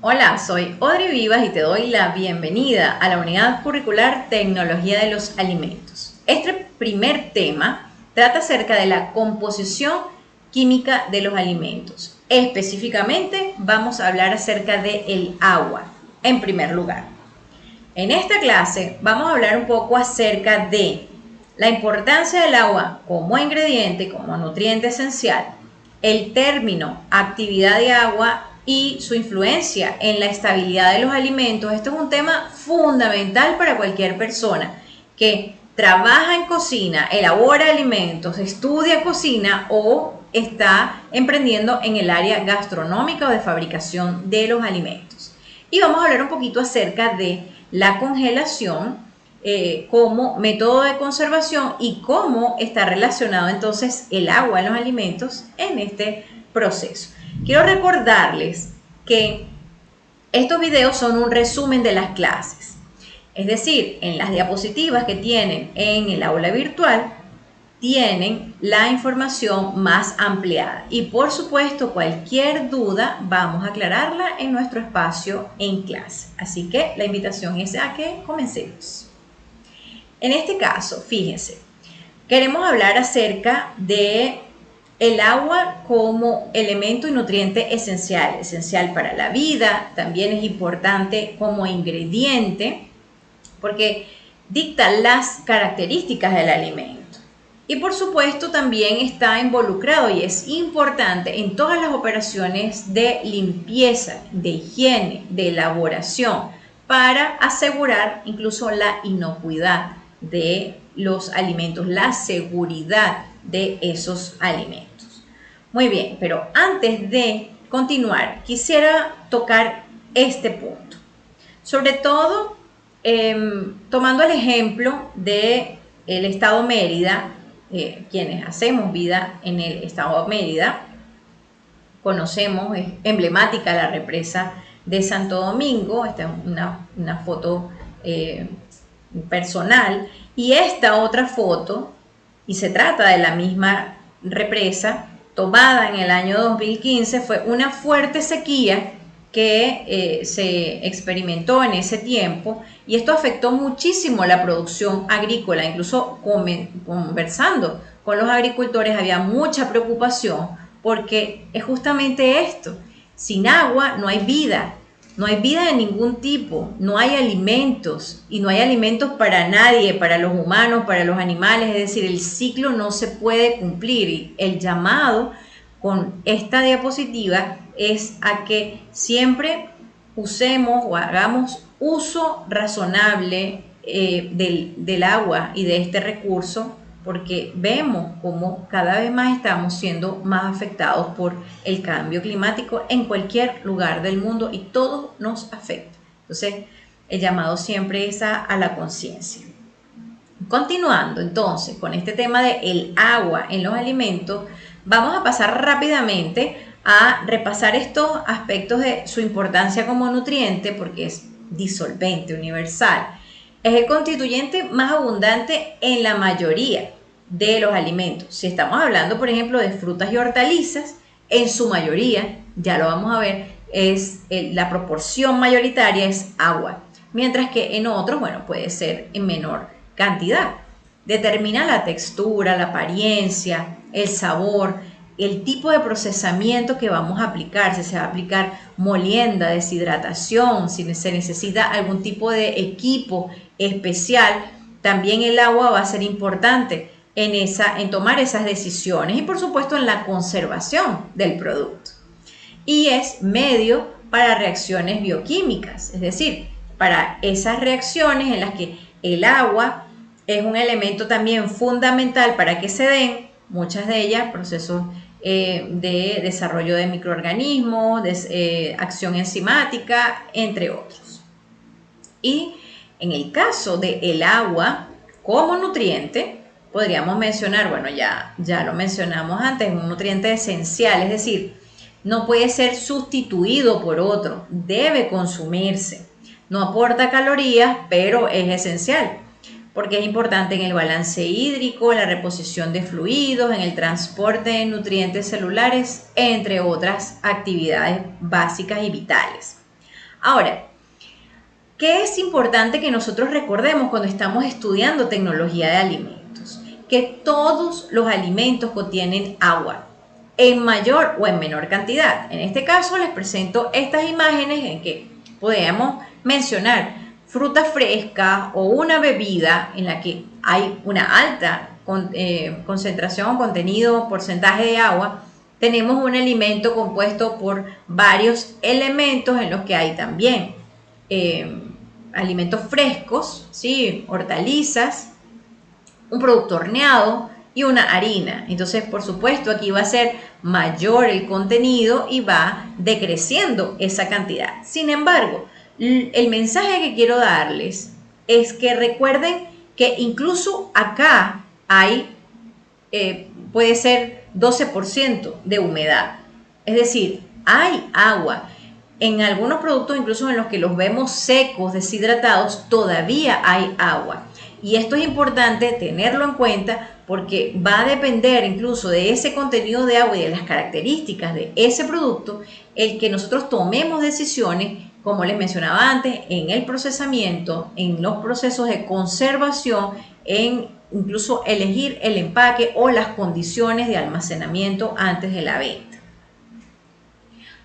Hola, soy Audrey Vivas y te doy la bienvenida a la unidad curricular Tecnología de los Alimentos. Este primer tema trata acerca de la composición química de los alimentos. Específicamente vamos a hablar acerca del agua, en primer lugar. En esta clase vamos a hablar un poco acerca de la importancia del agua como ingrediente, como nutriente esencial, el término actividad de agua y su influencia en la estabilidad de los alimentos. Esto es un tema fundamental para cualquier persona que trabaja en cocina, elabora alimentos, estudia cocina o está emprendiendo en el área gastronómica o de fabricación de los alimentos. Y vamos a hablar un poquito acerca de la congelación como método de conservación y cómo está relacionado entonces el agua en los alimentos en este proceso. Quiero recordarles que estos videos son un resumen de las clases. Es decir, en las diapositivas que tienen en el aula virtual, tienen la información más ampliada. Y por supuesto, cualquier duda vamos a aclararla en nuestro espacio en clase. Así que la invitación es a que comencemos. En este caso, fíjense, queremos hablar acerca de el agua como elemento y nutriente esencial para la vida, también es importante como ingrediente, porque dicta las características del alimento. Y por supuesto también está involucrado y es importante en todas las operaciones de limpieza, de higiene, de elaboración, para asegurar incluso la inocuidad de los alimentos, la seguridad de esos alimentos. Muy bien, pero antes de continuar, quisiera tocar este punto. Sobre todo, tomando el ejemplo del estado Mérida, quienes hacemos vida en el estado Mérida, conocemos, es emblemática la represa de Santo Domingo. Esta es una foto personal, y esta otra foto, y se trata de la misma represa, tomada en el año 2015, fue una fuerte sequía que se experimentó en ese tiempo, y esto afectó muchísimo la producción agrícola. Incluso conversando con los agricultores había mucha preocupación, porque es justamente esto: sin agua no hay vida. No hay vida de ningún tipo, no hay alimentos, y no hay alimentos para nadie, para los humanos, para los animales. Es decir, el ciclo no se puede cumplir, y el llamado con esta diapositiva es a que siempre usemos o hagamos uso razonable del agua y de este recurso, porque vemos cómo cada vez más estamos siendo más afectados por el cambio climático en cualquier lugar del mundo, y todo nos afecta. Entonces, el llamado siempre es a la conciencia. Continuando entonces con este tema del agua en los alimentos, vamos a pasar rápidamente a repasar estos aspectos de su importancia como nutriente, porque es disolvente universal. Es el constituyente más abundante en la mayoría de los alimentos. Si estamos hablando, por ejemplo, de frutas y hortalizas, en su mayoría, ya lo vamos a ver, la proporción mayoritaria es agua, mientras que en otros, bueno, puede ser en menor cantidad. Determina la textura, la apariencia, el sabor, el tipo de procesamiento que vamos a aplicar, si se va a aplicar molienda, deshidratación, si se necesita algún tipo de equipo especial. También el agua va a ser importante en tomar esas decisiones, y por supuesto en la conservación del producto. Y es medio para reacciones bioquímicas, es decir, para esas reacciones en las que el agua es un elemento también fundamental para que se den, muchas de ellas, procesos de desarrollo de microorganismos, de acción enzimática, entre otros. Y en el caso del agua como nutriente, podríamos mencionar, bueno, ya lo mencionamos antes, un nutriente esencial, es decir, no puede ser sustituido por otro, debe consumirse. No aporta calorías, pero es esencial, porque es importante en el balance hídrico, en la reposición de fluidos, en el transporte de nutrientes celulares, entre otras actividades básicas y vitales. Ahora, ¿qué es importante que nosotros recordemos cuando estamos estudiando tecnología de alimentos? Que todos los alimentos contienen agua, en mayor o en menor cantidad. En este caso les presento estas imágenes en que podemos mencionar fruta fresca o una bebida en la que hay una alta concentración o contenido, porcentaje de agua. Tenemos un alimento compuesto por varios elementos en los que hay también alimentos frescos, ¿sí? Hortalizas, un producto horneado y una harina. Entonces, por supuesto, aquí va a ser mayor el contenido y va decreciendo esa cantidad. Sin embargo, el mensaje que quiero darles es que recuerden que incluso acá hay, puede ser 12% de humedad. Es decir, hay agua. En algunos productos, incluso en los que los vemos secos, deshidratados, todavía hay agua. Y esto es importante tenerlo en cuenta porque va a depender incluso de ese contenido de agua y de las características de ese producto el que nosotros tomemos decisiones, como les mencionaba antes, en el procesamiento, en los procesos de conservación, en incluso elegir el empaque o las condiciones de almacenamiento antes de la venta.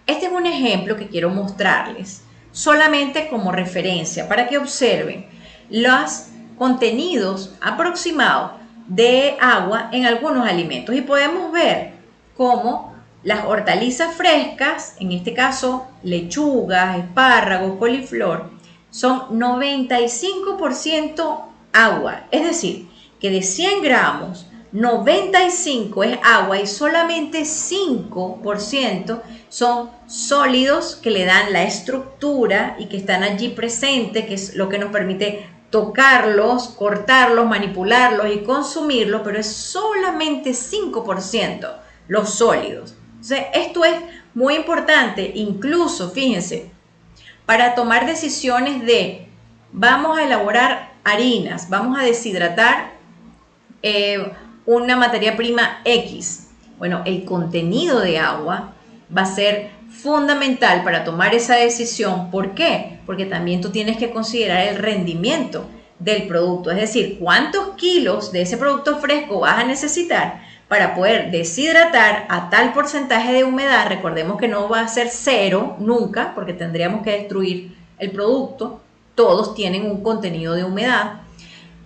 Este es un ejemplo que quiero mostrarles solamente como referencia para que observen los contenidos aproximados de agua en algunos alimentos y podemos ver cómo las hortalizas frescas, en este caso lechugas, espárragos, coliflor, son 95% agua, es decir, que de 100 gramos 95 es agua y solamente 5% son sólidos que le dan la estructura y que están allí presentes, que es lo que nos permite tocarlos, cortarlos, manipularlos y consumirlos, pero es solamente 5% los sólidos. Entonces, esto es muy importante, incluso, fíjense, para tomar decisiones de vamos a elaborar harinas, vamos a deshidratar una materia prima X. Bueno, el contenido de agua va a ser fundamental para tomar esa decisión. ¿Por qué? Porque también tú tienes que considerar el rendimiento del producto, es decir, cuántos kilos de ese producto fresco vas a necesitar para poder deshidratar a tal porcentaje de humedad. Recordemos que no va a ser cero nunca, porque tendríamos que destruir el producto. Todos tienen un contenido de humedad.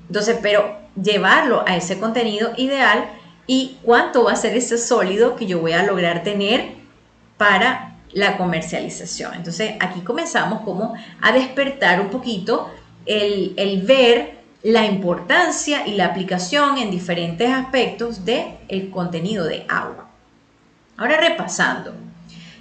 Entonces, pero llevarlo a ese contenido ideal y cuánto va a ser ese sólido que yo voy a lograr tener para la comercialización. Entonces, aquí comenzamos como a despertar un poquito el ver la importancia y la aplicación en diferentes aspectos del contenido de agua. Ahora repasando,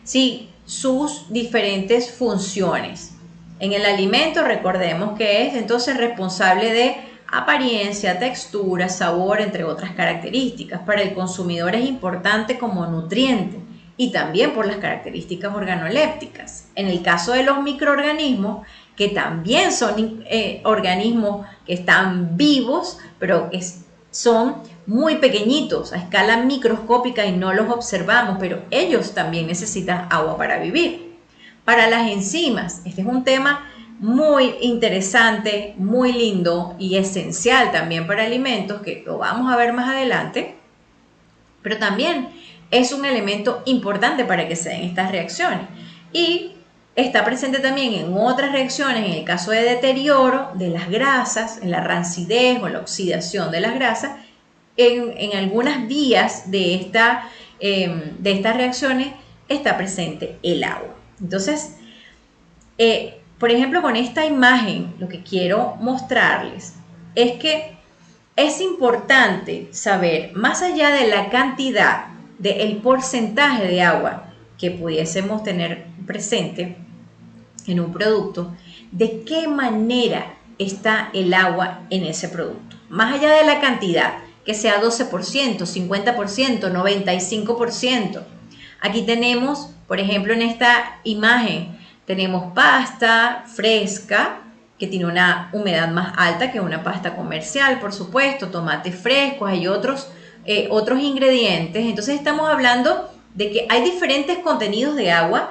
sí, sus diferentes funciones. En el alimento recordemos que es entonces responsable de apariencia, textura, sabor, entre otras características. Para el consumidor es importante como nutriente y también por las características organolépticas. En el caso de los microorganismos, que también son organismos que están vivos, pero que son muy pequeñitos a escala microscópica y no los observamos, pero ellos también necesitan agua para vivir. Para las enzimas, este es un tema muy interesante, muy lindo y esencial también para alimentos, que lo vamos a ver más adelante, pero también es un elemento importante para que se den estas reacciones y está presente también en otras reacciones, en el caso de deterioro de las grasas, en la rancidez o la oxidación de las grasas, en algunas vías de estas reacciones está presente el agua. Entonces, por ejemplo, con esta imagen lo que quiero mostrarles es que es importante saber, más allá de la cantidad, del porcentaje de agua que pudiésemos tener presente en un producto, de qué manera está el agua en ese producto. Más allá de la cantidad, que sea 12%, 50%, 95%. Aquí tenemos, por ejemplo, en esta imagen, tenemos pasta fresca, que tiene una humedad más alta que una pasta comercial, por supuesto, tomates frescos, hay otros ingredientes. Entonces estamos hablando de que hay diferentes contenidos de agua,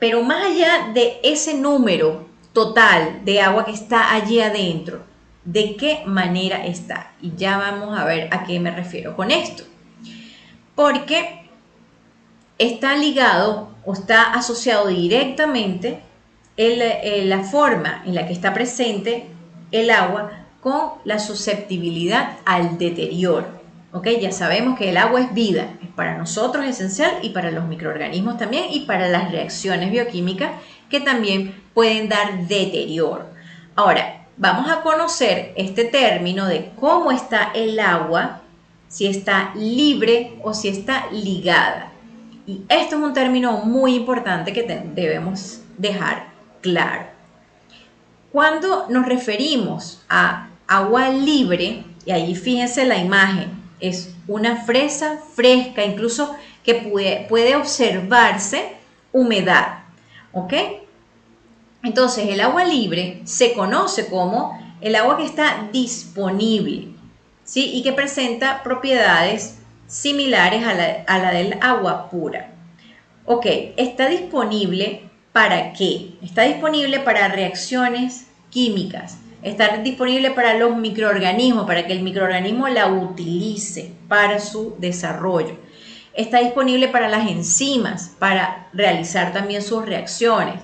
Pero más allá de ese número total de agua que está allí adentro, ¿de qué manera está? Y ya vamos a ver a qué me refiero con esto. Porque está ligado o está asociado directamente la forma en la que está presente el agua con la susceptibilidad al deterioro. ¿Ok? Ya sabemos que el agua es vida, es para nosotros esencial y para los microorganismos también y para las reacciones bioquímicas que también pueden dar deterioro. Ahora, vamos a conocer este término de cómo está el agua, si está libre o si está ligada. Y esto es un término muy importante que debemos dejar claro. Cuando nos referimos a agua libre, y ahí fíjense la imagen, es una fresa fresca, incluso que puede observarse humedad, ¿ok? Entonces el agua libre se conoce como el agua que está disponible, ¿sí? Y que presenta propiedades similares a la del agua pura. Ok, ¿está disponible para qué? Está disponible para reacciones químicas, está disponible para los microorganismos, para que el microorganismo la utilice para su desarrollo. Está disponible para las enzimas, para realizar también sus reacciones.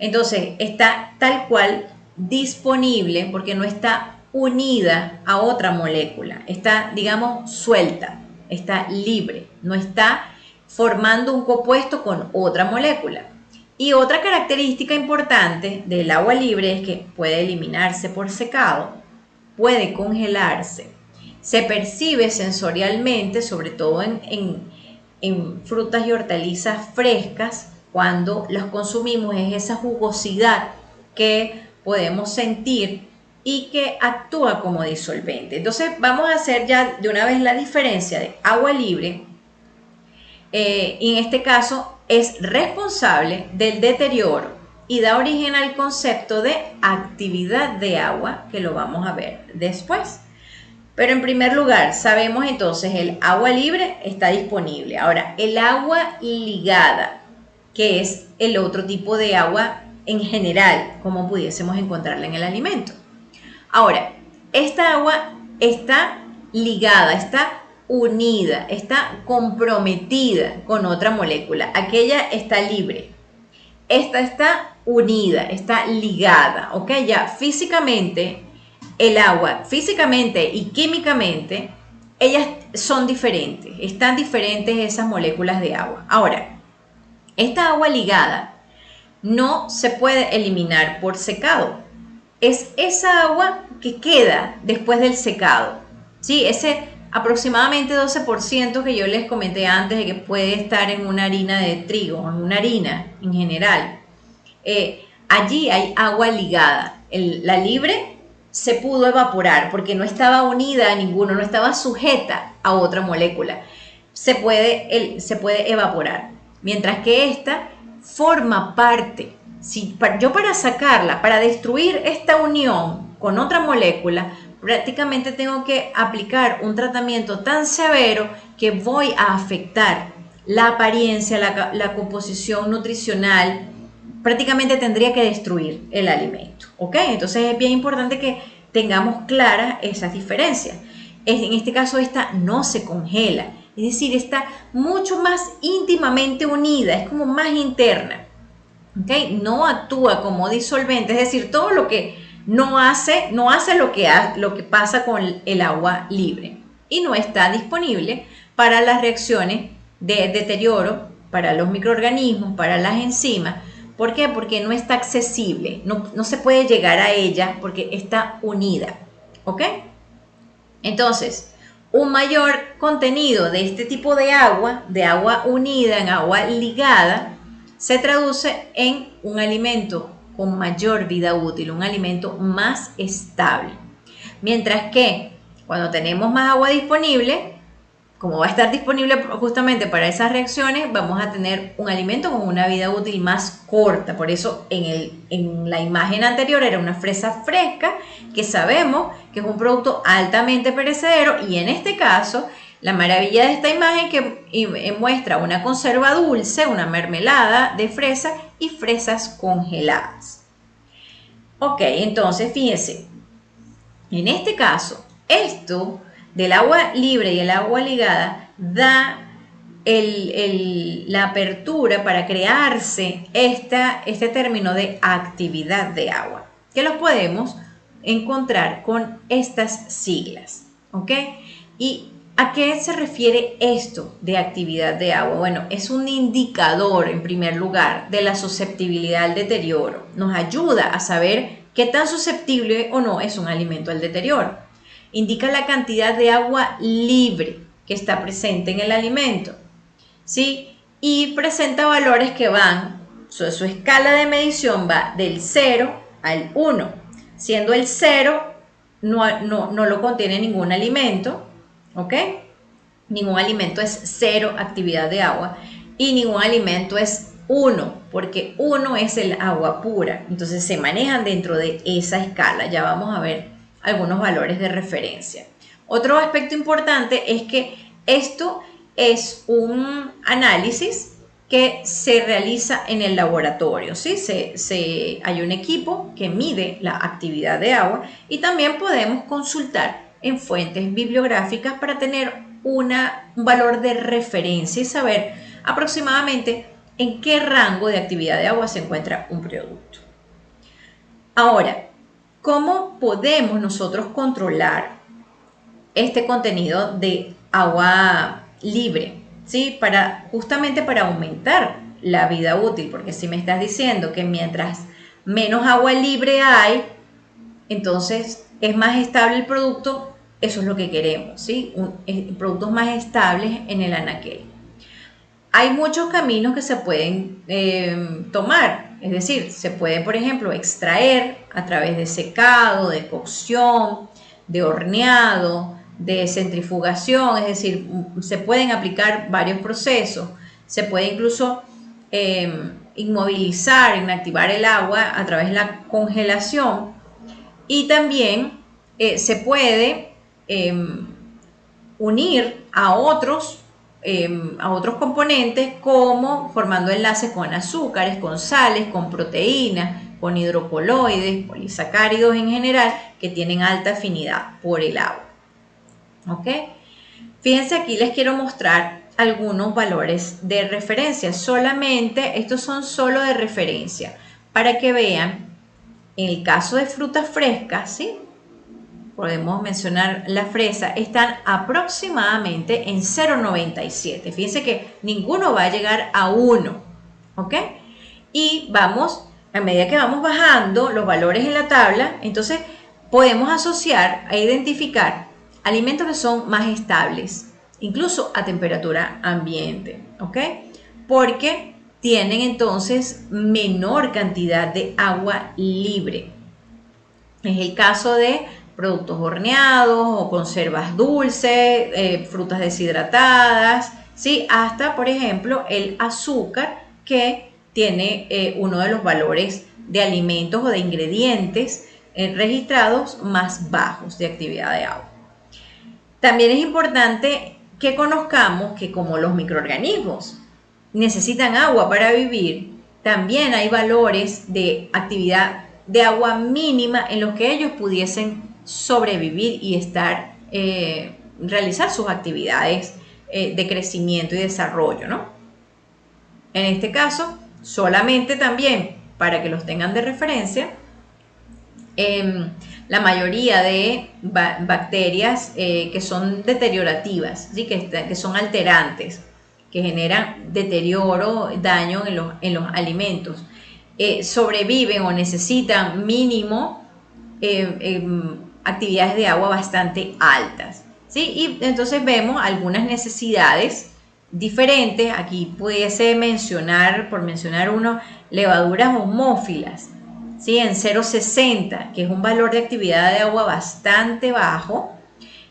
Entonces, está tal cual disponible porque no está unida a otra molécula, está, digamos, suelta, está libre, no está formando un compuesto con otra molécula. Y otra característica importante del agua libre es que puede eliminarse por secado, puede congelarse, se percibe sensorialmente, sobre todo en frutas y hortalizas frescas, cuando las consumimos, es esa jugosidad que podemos sentir y que actúa como disolvente. Entonces vamos a hacer ya de una vez la diferencia de agua libre. Y en este caso es responsable del deterioro y da origen al concepto de actividad de agua, que lo vamos a ver después. Pero en primer lugar, sabemos entonces el agua libre está disponible. Ahora, el agua ligada, que es el otro tipo de agua en general, como pudiésemos encontrarla en el alimento. Ahora, esta agua está ligada, está unida, está comprometida con otra molécula. Aquella está libre. Esta está unida, está ligada, ¿ok? Ya físicamente, el agua, físicamente y químicamente, ellas son diferentes, están diferentes esas moléculas de agua. Ahora, esta agua ligada no se puede eliminar por secado. Es esa agua que queda después del secado, ¿sí? Ese aproximadamente 12% que yo les comenté antes de que puede estar en una harina de trigo, en una harina en general. Allí hay agua ligada. La libre se pudo evaporar porque no estaba unida a ninguno, no estaba sujeta a otra molécula. Se puede evaporar. Mientras que esta forma parte. Yo para sacarla, para destruir esta unión con otra molécula, prácticamente tengo que aplicar un tratamiento tan severo que voy a afectar la apariencia, la composición nutricional. Prácticamente tendría que destruir el alimento, ¿ok? Entonces es bien importante que tengamos claras esas diferencias. En este caso esta no se congela, es decir, está mucho más íntimamente unida, es como más interna, ¿ok? No actúa como disolvente, es decir, todo lo que no hace lo que pasa con el agua libre y no está disponible para las reacciones de deterioro, para los microorganismos, para las enzimas. ¿Por qué? Porque no está accesible, no se puede llegar a ella porque está unida, ¿ok? Entonces, un mayor contenido de este tipo de agua unida, en agua ligada, se traduce en un alimento con mayor vida útil, un alimento más estable. Mientras que cuando tenemos más agua disponible, como va a estar disponible justamente para esas reacciones, vamos a tener un alimento con una vida útil más corta. Por eso en la imagen anterior era una fresa fresca, que sabemos que es un producto altamente perecedero, y en este caso la maravilla de esta imagen que muestra una conserva dulce, una mermelada de fresa, y fresas congeladas. Ok, entonces fíjense, en este caso, esto del agua libre y el agua ligada da la apertura para crearse este término de actividad de agua, que lo podemos encontrar con estas siglas, ¿ok? ¿Y a qué se refiere esto de actividad de agua? Bueno, es un indicador, en primer lugar, de la susceptibilidad al deterioro. Nos ayuda a saber qué tan susceptible o no es un alimento al deterioro. Indica la cantidad de agua libre que está presente en el alimento, ¿sí? Y presenta valores que van, su escala de medición va del 0 al 1, siendo el 0 no lo contiene ningún alimento, ¿ok? Ningún alimento es 0 actividad de agua y ningún alimento es 1, porque 1 es el agua pura. Entonces se manejan dentro de esa escala. Ya vamos a ver algunos valores de referencia. Otro aspecto importante es que esto es un análisis que se realiza en el laboratorio, ¿sí? Hay un equipo que mide la actividad de agua y también podemos consultar en fuentes bibliográficas para tener un valor de referencia y saber aproximadamente en qué rango de actividad de agua se encuentra un producto. Ahora, ¿cómo podemos nosotros controlar este contenido de agua libre? ¿Sí? Justamente para aumentar la vida útil, porque si me estás diciendo que mientras menos agua libre hay, entonces es más estable el producto, eso es lo que queremos, ¿sí? Productos más estables en el anaquel. Hay muchos caminos que se pueden tomar, es decir, se puede, por ejemplo, extraer a través de secado, de cocción, de horneado, de centrifugación, es decir, se pueden aplicar varios procesos, se puede incluso inmovilizar, inactivar el agua a través de la congelación y también se puede unir a otros componentes como formando enlaces con azúcares, con sales, con proteínas, con hidrocoloides, polisacáridos en general que tienen alta afinidad por el agua. ¿Ok? Fíjense, aquí les quiero mostrar algunos valores de referencia. Estos son solo de referencia para que vean, en el caso de frutas frescas, ¿sí? Podemos mencionar la fresa, están aproximadamente en 0,97. Fíjense que ninguno va a llegar a 1, ¿ok? Y a medida que vamos bajando los valores en la tabla, entonces podemos asociar e identificar alimentos que son más estables, incluso a temperatura ambiente, ¿ok? Porque tienen entonces menor cantidad de agua libre. Es el caso de productos horneados o conservas dulces, frutas deshidratadas, ¿sí? Hasta, por ejemplo, el azúcar, que tiene uno de los valores de alimentos o de ingredientes registrados más bajos de actividad de agua. También es importante que conozcamos que como los microorganismos necesitan agua para vivir, también hay valores de actividad de agua mínima en los que ellos pudiesen sobrevivir y realizar sus actividades de crecimiento y desarrollo, ¿no? En este caso, solamente también para que los tengan de referencia, la mayoría de bacterias que son deteriorativas, ¿sí? que son alterantes, que generan deterioro, daño en los alimentos, sobreviven o necesitan mínimo actividades de agua bastante altas, ¿sí? Y entonces vemos algunas necesidades diferentes. Aquí pudiese mencionar, por mencionar uno, levaduras homófilas, ¿sí? En 0,60, que es un valor de actividad de agua bastante bajo.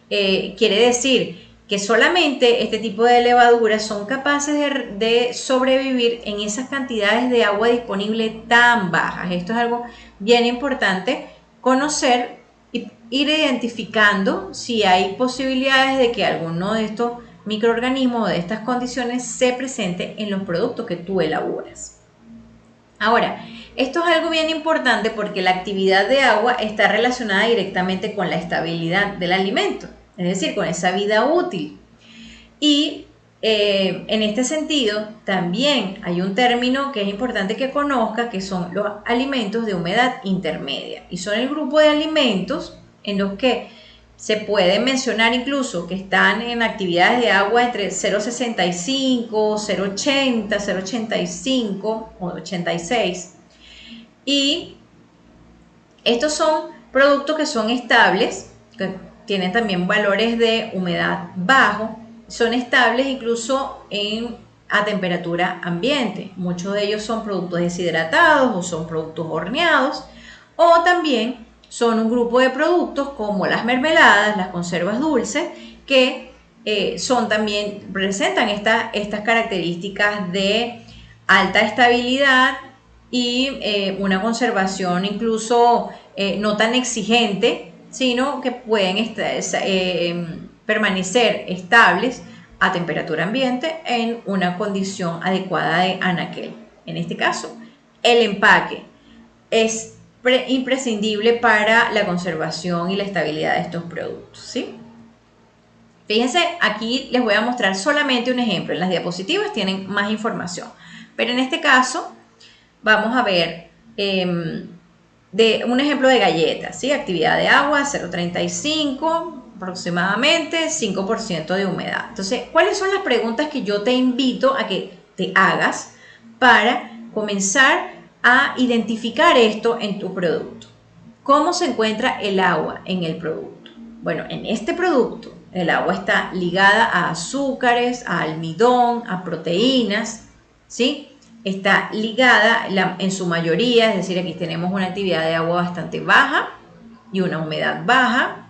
Quiere decir que solamente este tipo de levaduras son capaces de sobrevivir en esas cantidades de agua disponible tan bajas. Esto es algo bien importante conocer e ir identificando si hay posibilidades de que alguno de estos microorganismos o de estas condiciones se presente en los productos que tú elaboras. Ahora, esto es algo bien importante porque la actividad de agua está relacionada directamente con la estabilidad del alimento, es decir, con esa vida útil. Y en este sentido, también hay un término que es importante que conozca, que son los alimentos de humedad intermedia. Y son el grupo de alimentos en los que se puede mencionar incluso que están en actividades de agua entre 0,65, 0,80, 0,85 o 86. Y estos son productos que son estables, que tienen también valores de humedad bajo, son estables incluso a temperatura ambiente. Muchos de ellos son productos deshidratados o son productos horneados, o también son un grupo de productos como las mermeladas, las conservas dulces, que son también, presentan estas características de alta estabilidad y una conservación incluso no tan exigente, sino que pueden permanecer estables a temperatura ambiente en una condición adecuada de anaquel. En este caso, el empaque es imprescindible para la conservación y la estabilidad de estos productos, ¿sí? Fíjense, aquí les voy a mostrar solamente un ejemplo. En las diapositivas tienen más información, pero en este caso vamos a ver de un ejemplo de galletas, ¿sí? Actividad de agua, 0,35 aproximadamente, 5% de humedad. Entonces, ¿cuáles son las preguntas que yo te invito a que te hagas para comenzar a identificar esto en tu producto? ¿Cómo se encuentra el agua en el producto? Bueno, en este producto el agua está ligada a azúcares, a almidón, a proteínas, ¿sí? Está ligada en su mayoría, es decir, aquí tenemos una actividad de agua bastante baja y una humedad baja.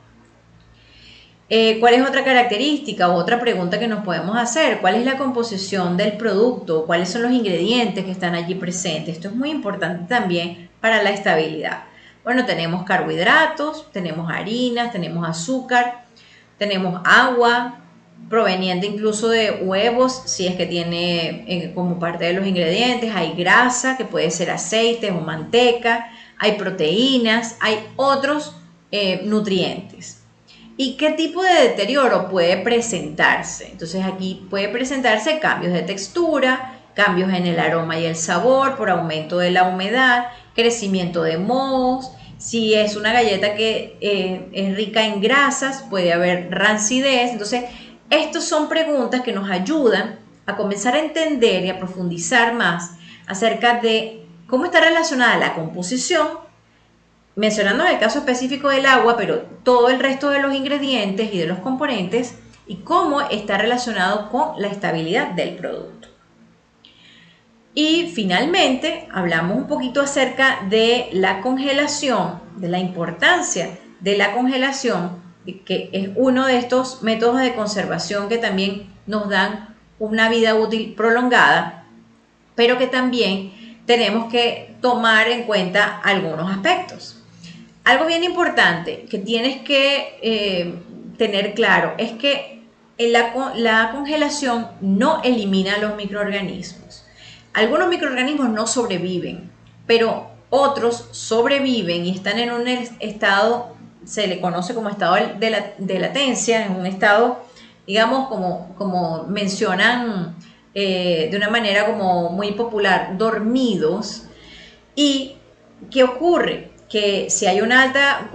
¿Cuál es otra característica o otra pregunta que nos podemos hacer? ¿Cuál es la composición del producto? ¿Cuáles son los ingredientes que están allí presentes? Esto es muy importante también para la estabilidad. Bueno, tenemos carbohidratos, tenemos harinas, tenemos azúcar, tenemos agua, proveniente incluso de huevos, si es que tiene como parte de los ingredientes. Hay grasa, que puede ser aceite o manteca, hay proteínas, hay otros nutrientes. ¿Y qué tipo de deterioro puede presentarse? Entonces aquí puede presentarse cambios de textura, cambios en el aroma y el sabor por aumento de la humedad, crecimiento de mohos. Si es una galleta que es rica en grasas, puede haber rancidez. Entonces, estas son preguntas que nos ayudan a comenzar a entender y a profundizar más acerca de cómo está relacionada la composición, mencionando el caso específico del agua, pero todo el resto de los ingredientes y de los componentes y cómo está relacionado con la estabilidad del producto. Y finalmente hablamos un poquito acerca de la congelación, de la importancia de la congelación, que es uno de estos métodos de conservación que también nos dan una vida útil prolongada, pero que también tenemos que tomar en cuenta algunos aspectos. Algo bien importante que tienes que tener claro es que la congelación no elimina los microorganismos. Algunos microorganismos no sobreviven, pero otros sobreviven y están en un estado, se le conoce como estado de latencia, en un estado, digamos, como mencionan de una manera como muy popular, dormidos. ¿Y qué ocurre? Que si hay una alta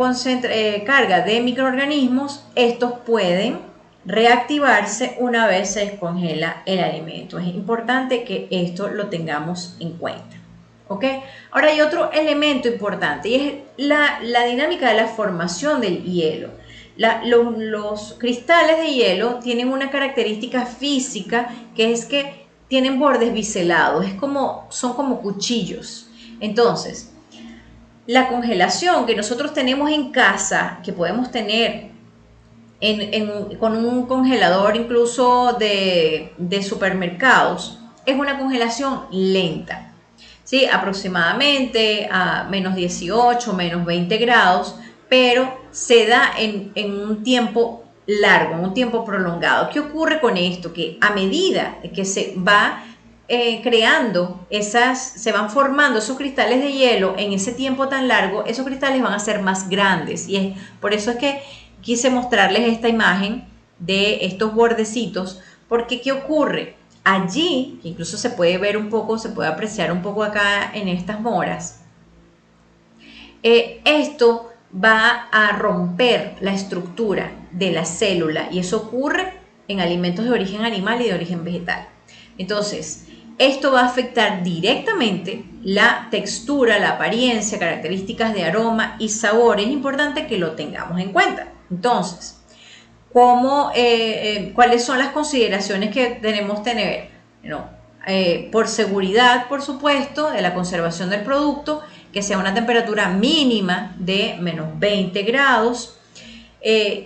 carga de microorganismos, estos pueden reactivarse una vez se descongela el alimento. Es importante que esto lo tengamos en cuenta. ¿Ok? Ahora hay otro elemento importante y es la dinámica de la formación del hielo. Los cristales de hielo tienen una característica física que es que tienen bordes biselados, son como cuchillos. Entonces, la congelación que nosotros tenemos en casa, que podemos tener con un congelador incluso de supermercados, es una congelación lenta, ¿sí? Aproximadamente a menos 18, menos 20 grados, pero se da en un tiempo largo, en un tiempo prolongado. ¿Qué ocurre con esto? Que a medida que se va creando se van formando esos cristales de hielo en ese tiempo tan largo, esos cristales van a ser más grandes. Y por eso es que quise mostrarles esta imagen de estos bordecitos, porque ¿qué ocurre? Allí, incluso se puede ver un poco, se puede apreciar un poco acá en estas moras, esto va a romper la estructura de la célula y eso ocurre en alimentos de origen animal y de origen vegetal. Entonces, esto va a afectar directamente la textura, la apariencia, características de aroma y sabor. Es importante que lo tengamos en cuenta. Entonces, ¿cuáles son las consideraciones que debemos tener? Bueno, por seguridad, por supuesto, de la conservación del producto, que sea una temperatura mínima de menos 20 grados,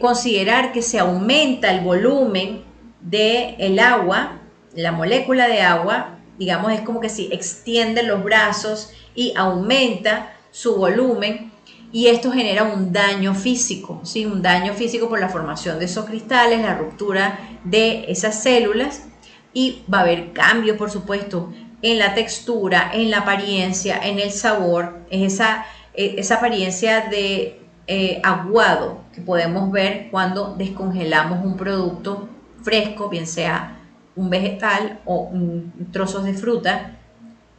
considerar que se aumenta el volumen del agua, la molécula de agua, digamos, es como que si extiende los brazos y aumenta su volumen, y esto genera un daño físico, ¿sí? Un daño físico por la formación de esos cristales, la ruptura de esas células, y va a haber cambios, por supuesto, en la textura, en la apariencia, en el sabor, esa apariencia de aguado que podemos ver cuando descongelamos un producto fresco, bien sea un vegetal o trozos de fruta,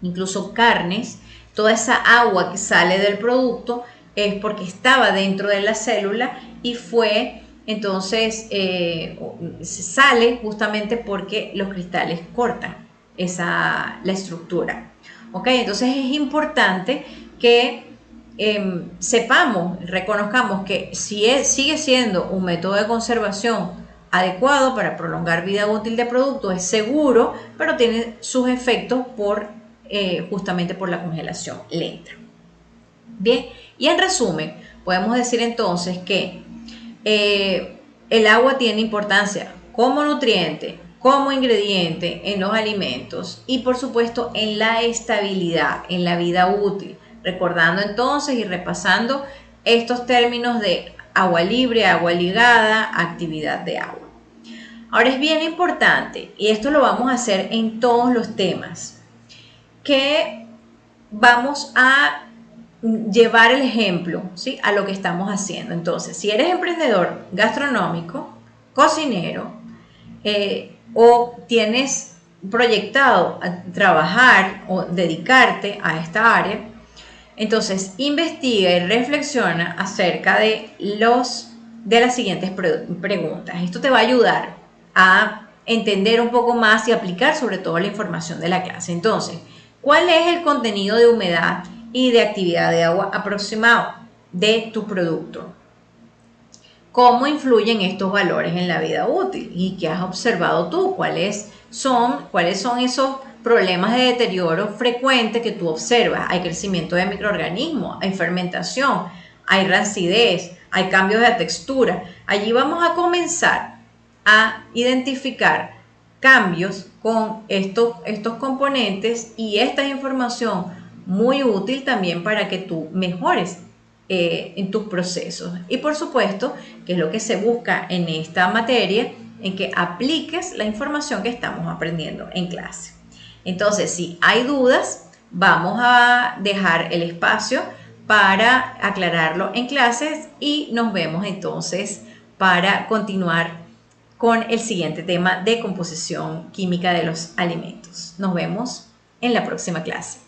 incluso carnes. Toda esa agua que sale del producto es porque estaba dentro de la célula y fue, entonces, se sale justamente porque los cristales cortan la estructura. ¿Ok? Entonces es importante que sepamos, reconozcamos que sigue siendo un método de conservación adecuado para prolongar vida útil de producto, es seguro, pero tiene sus efectos justamente por la congelación lenta. Bien, y en resumen, podemos decir entonces que el agua tiene importancia como nutriente, como ingrediente en los alimentos y por supuesto en la estabilidad, en la vida útil. Recordando entonces y repasando estos términos de agua libre, agua ligada, actividad de agua. Ahora es bien importante, y esto lo vamos a hacer en todos los temas, que vamos a llevar el ejemplo, ¿sí?, a lo que estamos haciendo. Entonces, si eres emprendedor gastronómico, cocinero, o tienes proyectado a trabajar o dedicarte a esta área, entonces investiga y reflexiona acerca de las siguientes preguntas. Esto te va a ayudar a entender un poco más y aplicar sobre todo la información de la clase. Entonces, ¿cuál es el contenido de humedad y de actividad de agua aproximado de tu producto? ¿Cómo influyen estos valores en la vida útil? ¿Y qué has observado tú? ¿Cuáles son esos problemas de deterioro frecuente que tú observas? Hay crecimiento de microorganismos, hay fermentación, hay rancidez, hay cambios de textura. Allí vamos a comenzar a identificar cambios con estos componentes, y esta es información muy útil también para que tú mejores en tus procesos. Y por supuesto, que es lo que se busca en esta materia, en que apliques la información que estamos aprendiendo en clase. Entonces, si hay dudas, vamos a dejar el espacio para aclararlo en clases y nos vemos entonces para continuar con el siguiente tema de composición química de los alimentos. Nos vemos en la próxima clase.